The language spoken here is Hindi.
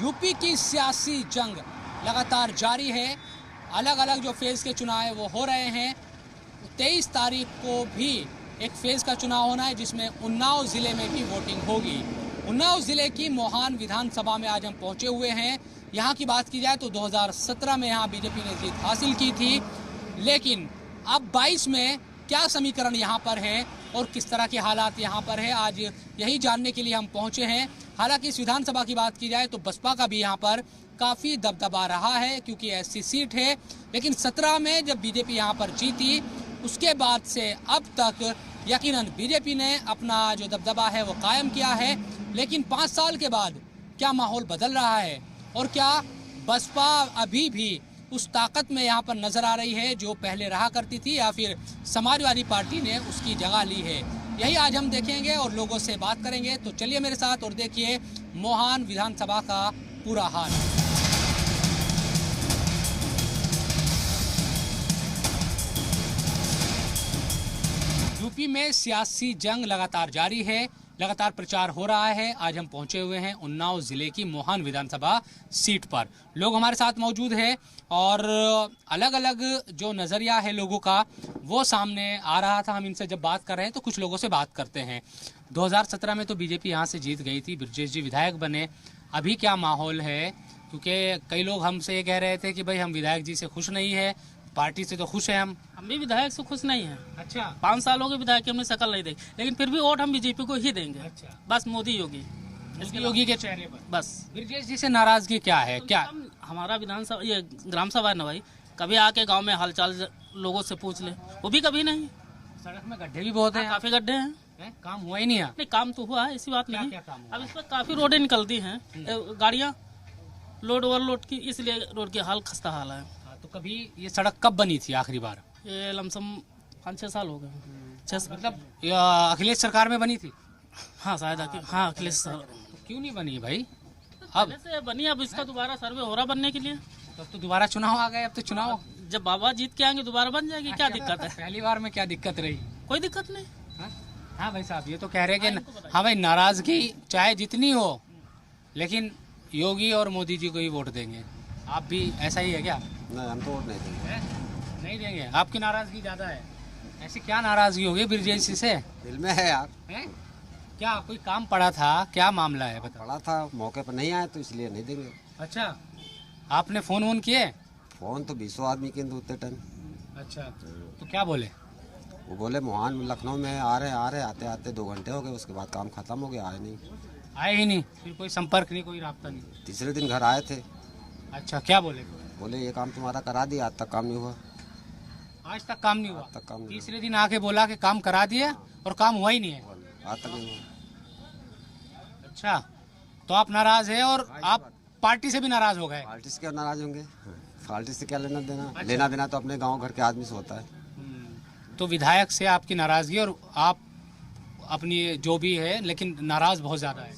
यूपी की सियासी जंग लगातार जारी है। अलग अलग जो फेज़ के चुनाव है वो हो रहे हैं। 23 तारीख को भी एक फेज़ का चुनाव होना है जिसमें उन्नाव ज़िले में भी वोटिंग होगी। उन्नाव ज़िले की मोहान विधानसभा में आज हम पहुंचे हुए हैं। यहाँ की बात की जाए तो 2017 में यहाँ बीजेपी ने जीत हासिल की थी, लेकिन अब 22 में क्या समीकरण यहाँ पर है और किस तरह के हालात यहाँ पर है, आज यही जानने के लिए हम पहुँचे हैं। हालांकि इस विधानसभा की बात की जाए तो बसपा का भी यहाँ पर काफ़ी दबदबा रहा है क्योंकि ऐसी सीट है, लेकिन 17 में जब बीजेपी यहाँ पर जीती उसके बाद से अब तक यकीनन बीजेपी ने अपना जो दबदबा है वो कायम किया है। लेकिन 5 साल के बाद क्या माहौल बदल रहा है और क्या बसपा अभी भी उस ताकत में यहाँ पर नजर आ रही है जो पहले रहा करती थी, या फिर समाजवादी पार्टी ने उसकी जगह ली है, यही आज हम देखेंगे और लोगों से बात करेंगे। तो चलिए मेरे साथ और देखिए मोहान विधानसभा का पूरा हाल। यूपी में सियासी जंग लगातार जारी है, लगातार प्रचार हो रहा है। आज हम पहुंचे हुए हैं उन्नाव जिले की मोहान विधानसभा सीट पर। लोग हमारे साथ मौजूद हैं और अलग अलग जो नज़रिया है लोगों का वो सामने आ रहा था। हम इनसे जब बात कर रहे हैं तो कुछ लोगों से बात करते हैं। 2017 में तो बीजेपी यहाँ से जीत गई थी, ब्रजेश जी विधायक बने। अभी क्या माहौल है? क्योंकि कई लोग हमसे ये कह रहे थे कि भाई हम विधायक जी से खुश नहीं है, पार्टी से तो खुश है। हम भी विधायक से खुश नहीं है। अच्छा, 5 सालों के विधायक की हमने शक्ल नहीं देखी, लेकिन फिर भी वोट हम बीजेपी को ही देंगे। अच्छा, बस मोदी योगी, इसके योगी के चेहरे पर बस। ब्रजेश जी से नाराजगी क्या है? क्या हमारा विधानसभा ये ग्राम सभा है ना भाई, कभी आके गांव में हालचाल लोगों से पूछ ले, वो भी कभी नहीं। सड़क में गड्ढे भी बहुत हैं, काफी गड्ढे हैं, काम हुआ ही नहीं है। नहीं काम तो हुआ है, ऐसी बात नहीं। क्या काम हुआ? अब इस पर काफी रोडें निकलती हैं, गाड़ियाँ लोड ओवरलोड की, इसलिए रोड की हाल खस्ता हाल है। तो कभी ये सड़क कब बनी थी आखिरी बार? ये लमसम 5-6 साल हो गए। 6 साल मतलब अखिलेश सरकार में बनी थी? हाँ शायद हाँ अखिलेश सर। तो क्यों नहीं बनी भाई? अब से बनी, अब इसका दोबारा सर्वे हो रहा बनने के लिए। तो दोबारा चुनाव आ गए, अब तो चुनाव जब बाबा जीत के आएंगे दोबारा बन जाएगी। क्या दिक्कत है? पहली बार में क्या दिक्कत रही? कोई दिक्कत नहीं। हाँ भाई साहब, ये तो कह रहे हैं कि हाँ भाई नाराजगी चाहे जितनी हो लेकिन योगी और मोदी जी को ही वोट देंगे। आप भी ऐसा ही है क्या? नहीं, हम तो वोट नहीं देंगे। नहीं देंगे? आपकी नाराजगी ज्यादा है। ऐसी क्या नाराजगी होगी ब्रजेश जी से? दिल में है यार। क्या कोई काम पड़ा था? क्या मामला है बता? पड़ा था, मौके पर नहीं आए तो इसलिए नहीं देंगे। अच्छा, आपने फोन वोन किए? फोन तो 20 आदमी के उतने टाइम। अच्छा, तो क्या बोले? वो बोले मोहान लखनऊ में आ रहे आते आते 2 घंटे हो गए, उसके बाद काम खत्म हो गया, आए नहीं। आए ही नहीं? फिर कोई संपर्क नहीं, कोई रास्ता नहीं? तीसरे दिन घर आए थे। अच्छा, क्या बोले? बोले ये काम तुम्हारा करा दिया, आज तक काम नहीं हुआ। आज तक काम नहीं हुआ? आज तक काम नहीं तीसरे दिन आके बोला कि काम करा दिया और काम हुआ ही नहीं है? हुआ, आज तक नहीं हुआ। अच्छा, तो आप नाराज है और आप पार्टी से भी नाराज हो गए? पार्टी से क्या नाराज होंगे? पार्टी से क्या लेना देना? अच्छा। लेना देना तो अपने गाँव घर के आदमी से होता है। तो विधायक से आपकी नाराजगी और आप अपनी जो भी है, लेकिन नाराज बहुत ज्यादा है।